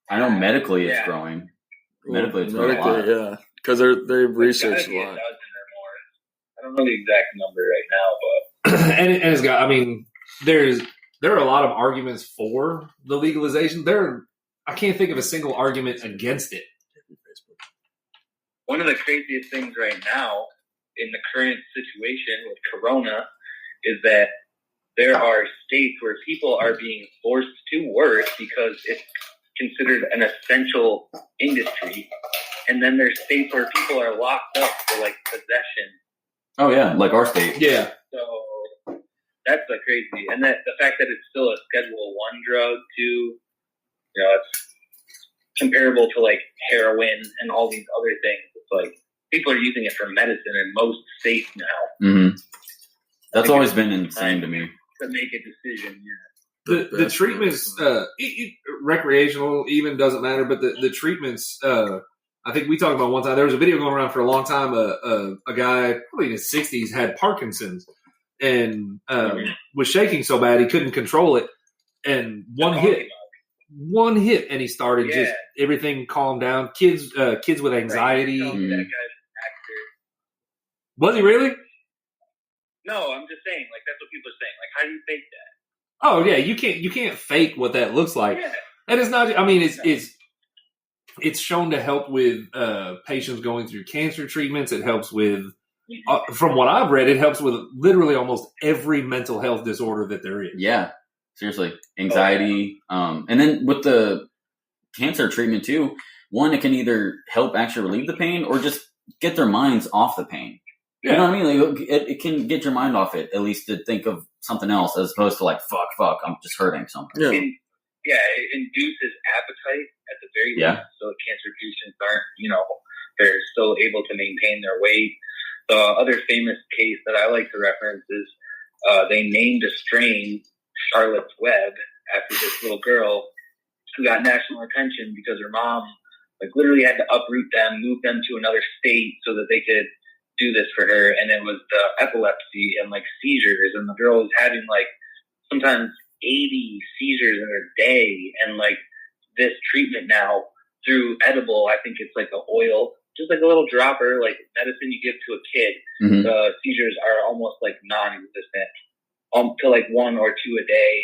I know medically it's growing. Medically, it's growing a lot. Yeah, because they've researched a lot. I don't know the exact number right now, but and it's got. I mean, there are a lot of arguments for the legalization. I can't think of a single argument against it. One of the craziest things right now in the current situation with Corona is that there are states where people are being forced to work because it's considered an essential industry. And then there's states where people are locked up for like possession. Oh yeah, like our state. Yeah. So that's the crazy. And that the fact that it's still a Schedule 1 drug too, it's comparable to like heroin and all these other things. It's like people are using it for medicine in most states now. Mm-hmm. That's always been insane to me. To make a decision, The treatments, recreational even doesn't matter, but the treatments, I think we talked about one time, there was a video going around for a long time, a guy probably in his 60s had Parkinson's and was shaking so bad he couldn't control it. And one hit, and he started just everything calmed down. Kids with anxiety. That guy's an actor. Was he really? No, I'm just saying, like, that's what people are saying. Like, how do you fake that? Oh yeah, you can't fake what that looks like. Yeah. And it's not. I mean, it's shown to help with patients going through cancer treatments. It helps with, from what I've read, it helps with literally almost every mental health disorder that there is. Yeah, seriously, anxiety. And then with the cancer treatment too, one, it can either help actually relieve the pain or just get their minds off the pain. You know what I mean? Like, it can get your mind off it, at least to think of something else, as opposed to like, fuck, I'm just hurting something. Yeah, it induces appetite at the very least, so cancer patients aren't, they're still able to maintain their weight. The other famous case that I like to reference is they named a strain Charlotte's Web after this little girl who got national attention because her mom, like, literally had to uproot them, move them to another state so that they could do this for her. And it was the epilepsy and like seizures, and the girl was having like sometimes 80 seizures in a day. And like this treatment now through edible, I think it's like an oil, just like a little dropper, like medicine you give to a kid. Mm-hmm. The seizures are almost like non-existent, to like 1 or 2 a day,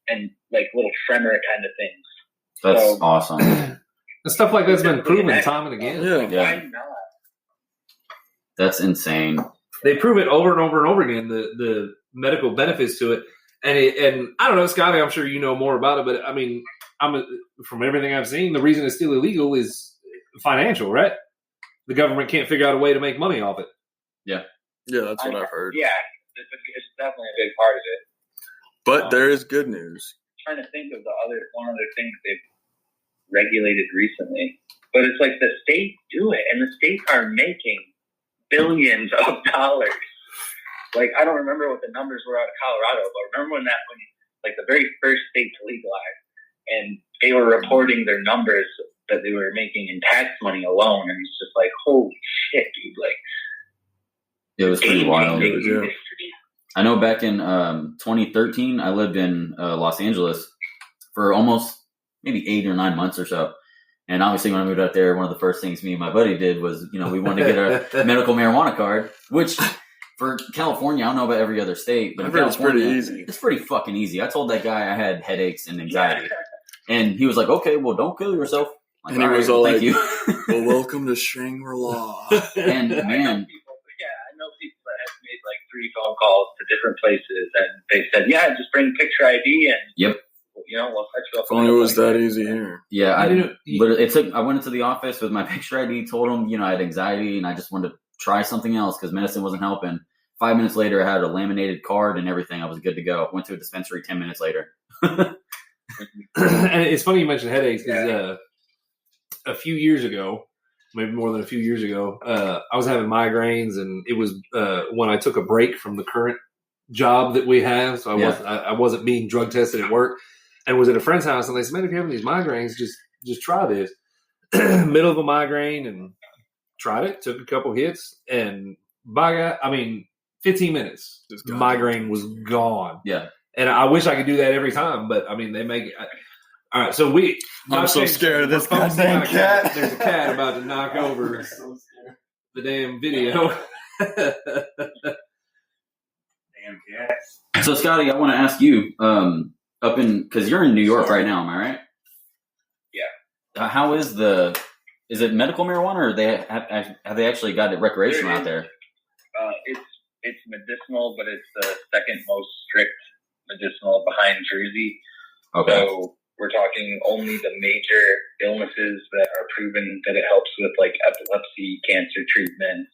and like little tremor kind of things. That's awesome. And stuff like that's been proven time and again. Yeah. Why not? That's insane. They prove it over and over and over again, the medical benefits to it. And I don't know, Scotty, I'm sure you know more about it, but I mean, from everything I've seen, the reason it's still illegal is financial, right? The government can't figure out a way to make money off it. Yeah. Yeah, that's what I've heard. Yeah, it's definitely a big part of it. But there is good news. I'm trying to think of one other thing they've regulated recently. But it's like the states do it, and the states are making billions of dollars. Like, I don't remember what the numbers were out of Colorado, but remember when like the very first state to legalize, and they were reporting their numbers that they were making in tax money alone, and it's just like, holy shit, dude! Like, it was pretty wild. Yeah. I know back in 2013, I lived in Los Angeles for almost maybe 8 or 9 months or so. And obviously, when I moved out there, one of the first things me and my buddy did was, we wanted to get a medical marijuana card, which for California, I don't know about every other state, but in California, it's pretty easy. It's pretty fucking easy. I told that guy I had headaches and anxiety. And he was like, okay, well, don't kill yourself. Like, and he was all like, you. well, welcome to Shangri-La. And man, I know people that have made like 3 phone calls to different places, and they said, yeah, just bring picture ID and yep. We'll set you up. If only it was that easy here. Yeah, I went into the office with my picture ID, told them, I had anxiety and I just wanted to try something else because medicine wasn't helping. 5 minutes later, I had a laminated card and everything. I was good to go. Went to a dispensary 10 minutes later. And it's funny you mentioned headaches because a few years ago, maybe more than a few years ago, I was having migraines, and it was when I took a break from the current job that we have. So I wasn't being drug tested at work. And was at a friend's house, and they said, man, if you're having these migraines, just try this. Middle of a migraine, and tried it, took a couple hits, and 15 minutes, migraine was gone. Yeah. And I wish I could do that every time, but I mean, they make it. All right, so I'm so scared of this goddamn cat. There's a cat about to knock over the damn video. Damn cat. So, Scotty, I want to ask you, because you're in New York right now, am I right? Yeah. How is is it medical marijuana, or have they actually got it recreational out there? It's medicinal, but it's the second most strict medicinal behind Jersey. Okay. So we're talking only the major illnesses that are proven that it helps with, like epilepsy, cancer treatments,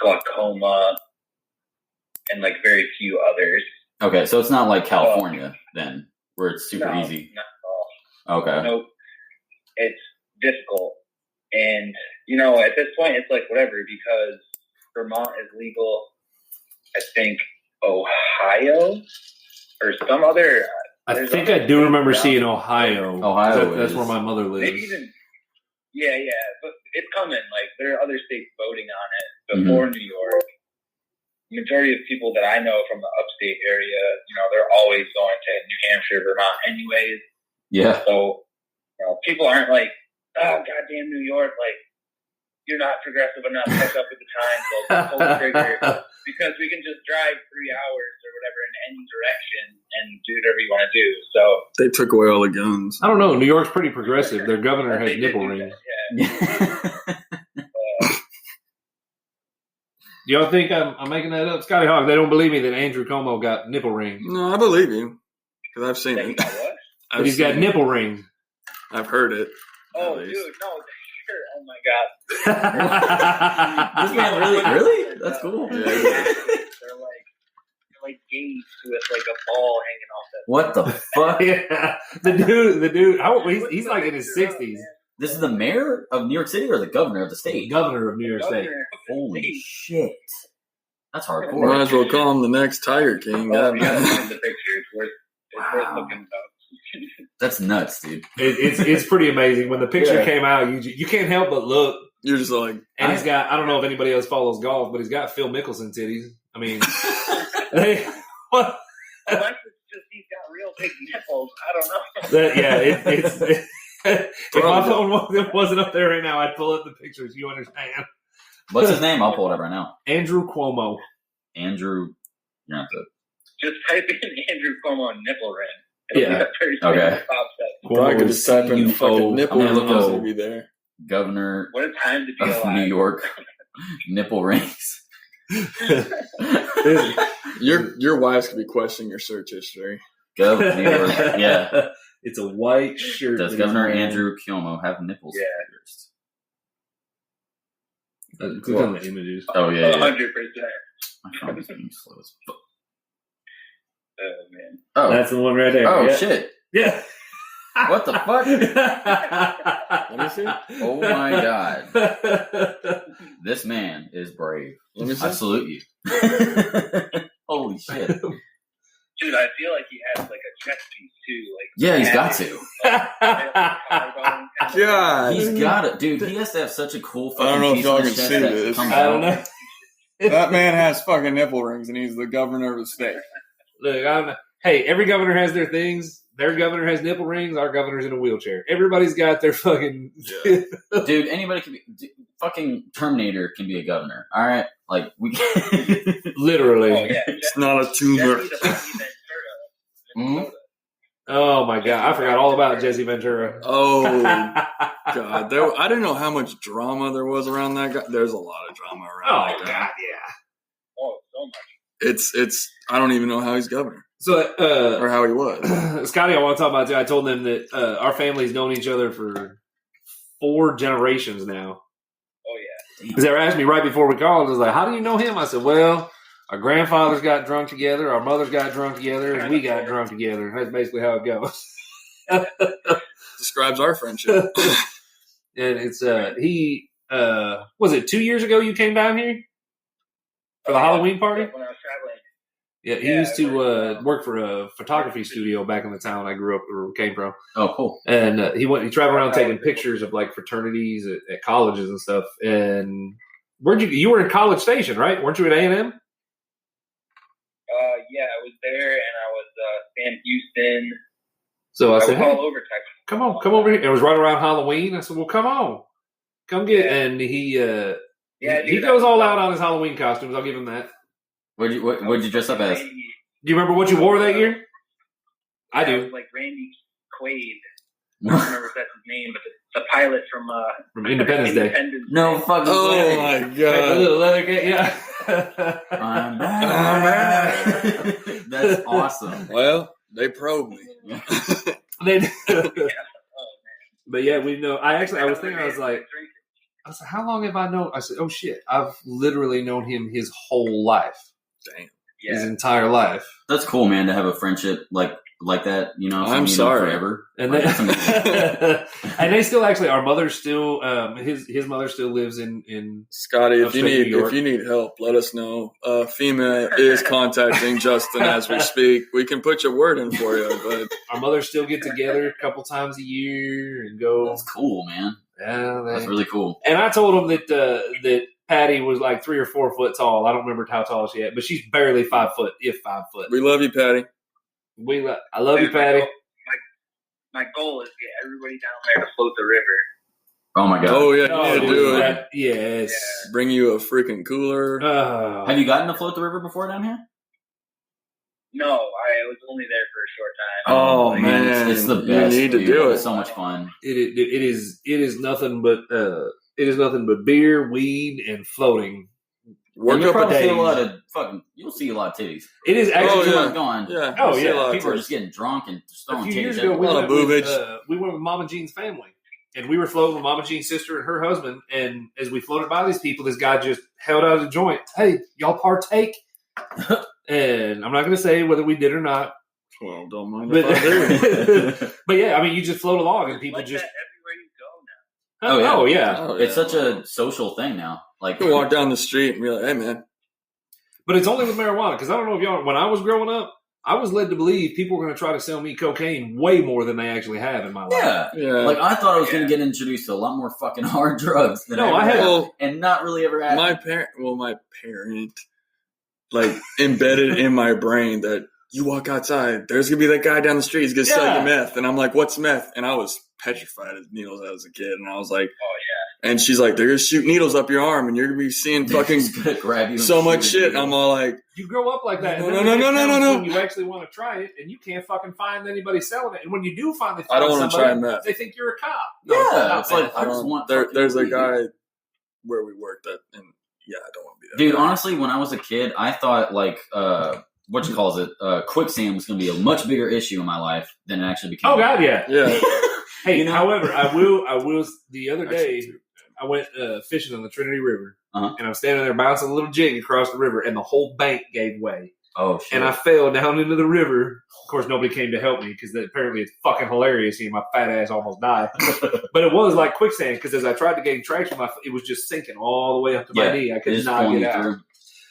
glaucoma, and like very few others. Okay, so it's not like California then, where it's super No, easy. not at all. Okay. Nope. It's difficult. And, at this point, it's like whatever, because Vermont is legal. I think Ohio or some other. I think I do remember seeing Ohio. Ohio that's where my mother lives. Maybe even, yeah, but it's coming. Like, there are other states voting on it before New York. Majority of people that I know from the upstate area, they're always going to New Hampshire, Vermont anyways. Yeah. So, people aren't like, oh, goddamn New York, like, you're not progressive enough, catch up with the times, so pull the trigger. Because we can just drive 3 hours or whatever in any direction and do whatever you want to do. So They took away all the guns. I don't know. New York's pretty progressive. Their governor has they did nipple do rings. that, yeah. Y'all think I'm making that up? Scotty Hawk, they don't believe me that Andrew Cuomo got nipple rings. No, I believe you. Because I've seen That you it. got what? But he's got nipple rings. I've heard it. Oh, At dude, least. no, sure. Oh my God. This man really? That's cool. Yeah. They're like gates with like a ball hanging off that. What the fuck? Yeah. The dude, he's like in his 60s. This is the mayor of New York City or the governor of the state? Governor of New York State. Governor of the Holy state. shit. That's Might hardcore. as well call him the next Tiger King. Oh, you God. gotta find the picture. It's worth Wow. looking up. That's nuts, dude. It's pretty amazing. When the picture Yeah. came out, you can't help but look. You're just like, And he's got, I don't know if anybody else follows golf, but he's got Phil Mickelson titties. I mean, what? Unless it's just he's got real big nipples. I don't know. It's if my phone wasn't up there right now, I'd pull up the pictures. You understand? What's his name? I'll pull it up right now. Andrew Cuomo. Andrew. You're gonna have to. Just type in Andrew Cuomo nipple ring. Yeah. Okay. probably could just type in C-U-O. fucking nipple I'm gonna look rings, up- it'd be there. Governor What a time to be of alive. New York. Nipple rings. Your wives could be questioning your search history. Gov. New York. Yeah. It's a white shirt. Does that Governor he's wearing. Andrew Cuomo have nipples? Yeah. pierced? Click on the images. Oh yeah. 100%. My phone is being slow as fuck. Oh, man. Oh. That's the one right there. Oh yeah. shit. Yeah. What the fuck? Let me see. Oh my god. This man is brave. Let me see. I salute you. Holy shit. Dude, I feel like he has like a chest piece too. Like Yeah, he's got to. God. He's got it. Dude, he has to have such a cool fucking I don't know if piece y'all on can his chest see that this. comes I don't out. know. That man has fucking nipple rings, and he's the governor of the state. Look, hey, every governor has their things. Their governor has nipple rings. Our governor's in a wheelchair. Everybody's got their fucking. Yeah. Dude, anybody can be. Fucking Terminator can be a governor. All right? Like, we Literally. Oh, yeah. It's not a tumor. Jesse the Funky Ventura. Mhm. Oh my god, I forgot all about Jesse Ventura. Oh God, I didn't know how much drama there was around that guy. There's a lot of drama around that guy. yeah. Oh, so much. It's. I don't even know how he's governor So, or how he was. Scotty, I want to talk about too. I told them that our family's known each other for 4 generations now. Oh, yeah. Because they were asking me right before we called, I was like, "How do you know him?" I said, "Well, our grandfathers got drunk together, our mothers got drunk together, and we got drunk together." That's basically how it goes. Describes our friendship. And it's he was it 2 years ago you came down here for the Halloween party? When I was traveling. Yeah, he Yeah, used to I work for a photography studio back in the town I grew up or came from, Oh, cool. and he traveled around taking pictures of like fraternities at colleges and stuff. And you were in College Station, right? Weren't you at A&M? Yeah, I was there, and I was Sam Houston. So I said, was all hey, over Texas. come over here. It was right around Halloween. I said, well, come on. Come get it. And he goes all out on his Halloween costumes. I'll give him that. What'd you dress up as? Do you remember what you wore that year? I do. It was like Randy Quaid. I don't remember if that's his name, but the pilot from Independence Day. No fucking Oh way. my A god! little leather kit, yeah. I'm back. That's awesome. Well, they probed me. They- But yeah, we know. I was thinking, I was like, how long have I known? I said, oh shit, I've literally known him his whole life. Damn. His entire life. That's cool, man, to have a friendship like that. You know, I'm you know sorry. forever. And Like, they, that's amazing. and they still actually, our mother still, his mother still lives in Scotty, if Upstate New York. you need help, let us know. FEMA is contacting Justin as we speak. We can put your word in for you, but our mother still get together a couple times a year and go. That's cool, man. Yeah, That's really cool. and I told him that Patty was like 3 or 4 foot tall. I don't remember how tall she is, but she's barely 5 foot, if 5 foot. we love you, Patty. I love you, Patty. My goal is to get everybody down there to float the river. Oh my god. Oh yeah, Oh, you need to do it. that- yes. Bring you a freaking cooler. Have you gotten to float the river before down here? No, I was only there for a short time. Oh, Like, man. it's the You best. need to dude. do it. It's so much fun. It is nothing but beer, weed, and floating. Work And you'll up a probably see day. a lot of you'll see a lot of titties. It is Oh, actually yeah. Gone. Yeah. Oh, you see yeah. a lot of People are titties. just getting drunk and just a throwing few titties years ago. everywhere. A lot of boobage. We went with Mama Jean's family, and we were floating with Mama Jean's sister and her husband. And as we floated by these people, this guy just held out a joint. Hey, y'all partake? And I'm not going to say whether we did or not, Well, don't mind but if I do. but yeah, I mean, you just float along, and people like just that everywhere you go now. Oh, yeah. yeah. Oh, yeah. It's such a social thing now. Like You can walk down the street and be like, "Hey, man, But it's only with marijuana, because I don't know if y'all. When I was growing up, I was led to believe people were going to try to sell me cocaine way more than they actually have in my life. yeah. yeah." Like I thought I was going to get introduced to a lot more fucking hard drugs than No, I I ever had- well, and not really ever had. my parent, like embedded in my brain that you walk outside, there's gonna be that guy down the street. He's gonna sell Yeah. you meth, and I'm like, "What's meth?" And I was petrified as needles as a kid, and I was like, Oh and she's like, "They're gonna shoot needles up your arm, and you're gonna be seeing fucking Just gonna grab you and so much shoot shit." you. I'm all like, You grow up like that. And No, then no, when no, it no, comes no, no. When you actually want to try it, and you can't fucking find anybody selling it. And when you do finally I find don't wanna somebody, try meth. they think you're a cop. Yeah, it's like meth. I just want. there's a fucking weed. guy where we worked at, and yeah, I don't want to be that Dude, guy. honestly, when I was a kid, I thought like quicksand was going to be a much bigger issue in my life than it actually became. Oh God, yeah. Yeah, Hey, You know? however, I will. The other day, Actually, too. I went fishing on the Trinity River, Uh-huh. and I'm standing there bouncing a little jig across the river, and the whole bank gave way, Oh shit! and I fell down into the river. Of course, nobody came to help me because apparently it's fucking hilarious seeing my fat ass almost die. But it was like quicksand because as I tried to gain traction, it was just sinking all the way up to my knee. I could Just not pulling get you out. through.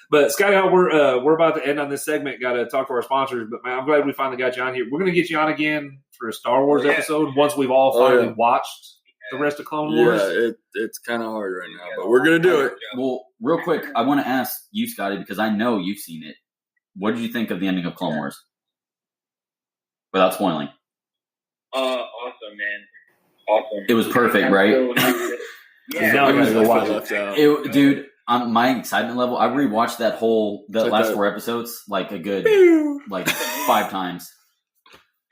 But Scotty, we're about to end on this segment. Got to talk to our sponsors, but man, I'm glad we finally got you on here. We're going to get you on again for a Star Wars Yeah. episode once we've all Oh, finally yeah. watched the rest of Clone Wars. yeah, it's kind of hard right now, but we're gonna do it. Well, real quick, I want to ask you, Scotty, because I know you've seen it. What did you think of the ending of Clone Wars? Without spoiling, awesome, man. Awesome. it was perfect, right? Yeah. Now I gotta go watch it. Left out. Dude, my excitement level. I rewatched that Check last that. 4 episodes like a good 5 times.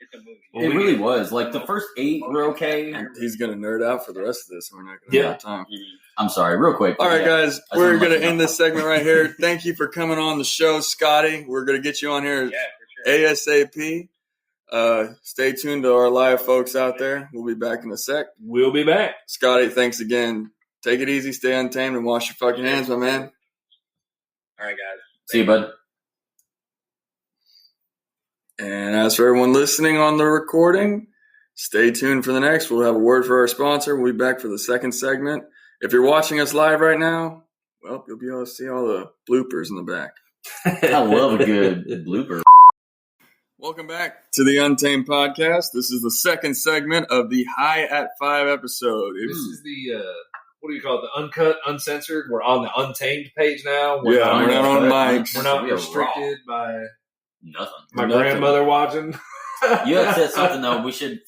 It's a movie. Well, It we- really was. Like the first 8 were okay. He's gonna nerd out for the rest of this, and we're not gonna Yeah. have time. I'm sorry, real quick. All right, Yeah. guys, I we're just wanna gonna let you end know. this segment right here. Thank you for coming on the show, Scotty. We're gonna get you on here Yeah, for sure. ASAP. Stay tuned to our live folks out there. We'll be back in a sec. We'll be back. Scotty, thanks again. Take it easy, stay untamed, and wash your fucking hands, my man. All right, guys. See you, bud. And as for everyone listening on the recording, stay tuned for the next. We'll have a word for our sponsor. We'll be back for the second segment. If you're watching us live right now, well, you'll be able to see all the bloopers in the back. I love a good blooper. Welcome back to the Untamed Podcast. This is the second segment of the High at 5 episode. This is the what do you call it? The uncut, uncensored. We're on the Untamed page now. Yeah, not, we're not on mics. we're not We are restricted by Nothing. my Nothing. grandmother watching. You had said something though. We should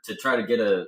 to try to get a